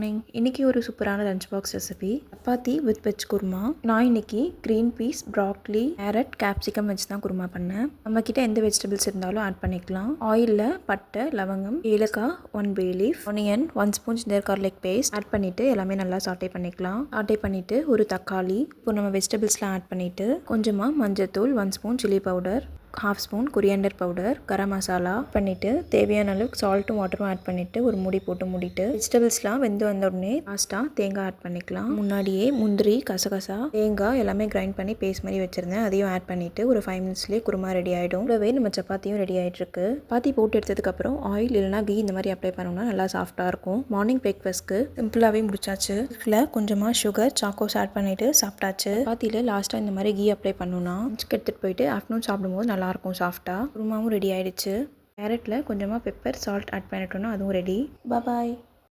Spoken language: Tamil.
மார்னிங். இன்றைக்கி ஒரு சூப்பரான lunch box recipe chapati with veg kurma. நான் இன்றைக்கி க்ரீன் பீஸ், ப்ராக்லி, கேரட், கேப்சிகம் வச்சு தான் குருமா பண்ணேன். நம்மக்கிட்ட எந்த வெஜிடபிள்ஸ் இருந்தாலும் ஆட் பண்ணிக்கலாம். ஆயிலில் பட்டை, லவங்கம், ஏலக்காய், 1 bay leaf, onion, 1 spoon ginger garlic paste add பண்ணிவிட்டு எல்லாமே நல்லா சாட்டே பண்ணிக்கலாம். சாட்டே பண்ணிவிட்டு ஒரு தக்காளி, இப்போ நம்ம வெஜிடபிள்ஸ்லாம் ஆட் பண்ணிவிட்டு கொஞ்சமாக மஞ்சத்தூள், 1 spoon chilli powder, 1/2 spoon coriander powder, garam masala பண்ணிவிட்டு தேவையான அளவுக்கு சால்ட்டும் வாட்டரும் ஆட் பண்ணிவிட்டு ஒரு மூடி போட்டு மூடிட்டு வெஜிடபிள்ஸ்லாம் வெந்து வந்த உடனே லாஸ்ட்டாக தேங்காய் ஆட் பண்ணிக்கலாம். முன்னாடியே முந்திரி, கசகசா, தேங்காய் எல்லாமே கிரைண்ட் பண்ணி பேஸ்ட் மாதிரி வச்சுருந்தேன். அதையும் ஆட் பண்ணிவிட்டு ஒரு 5 மினிட்ஸ்லேயே குருமா ரெடி ஆகிடும். கூடவே நம்ம சப்பாத்தியும் ரெடி ஆகிட்டுருக்கு. சப்பாத்தி போட்டு எடுத்ததுக்கப்புறம் ஆயில் இல்லைனா கீ இந்த மாதிரி அப்ளை பண்ணோம்னா நல்லா சாஃப்டாக இருக்கும். மார்னிங் பிரேக்ஃபாஸ்ட்க்கு சிம்பிளாகவே முடிச்சாச்சு. இதில் கொஞ்சமாக சுகர், சாக்கோஸ் ஆட் பண்ணிவிட்டு சாப்பிட்டாச்சு. சப்பாத்தியில் லாஸ்ட்டாக இந்த மாதிரி கீ அப்ளை பண்ணோன்னா லஞ்சுக்கு எடுத்துகிட்டு போயிட்டு ஆஃப்டர்நூன் சாப்பிடும்போது நல்லாயிருக்கும் சாஃப்டாக. குருமாவும் ரெடி ஆகிடுச்சு. கேரட்டில் கொஞ்சமாக பெப்பர், சால்ட் ஆட் பண்ணிட்டோன்னா அதுவும் ரெடி. பாய்.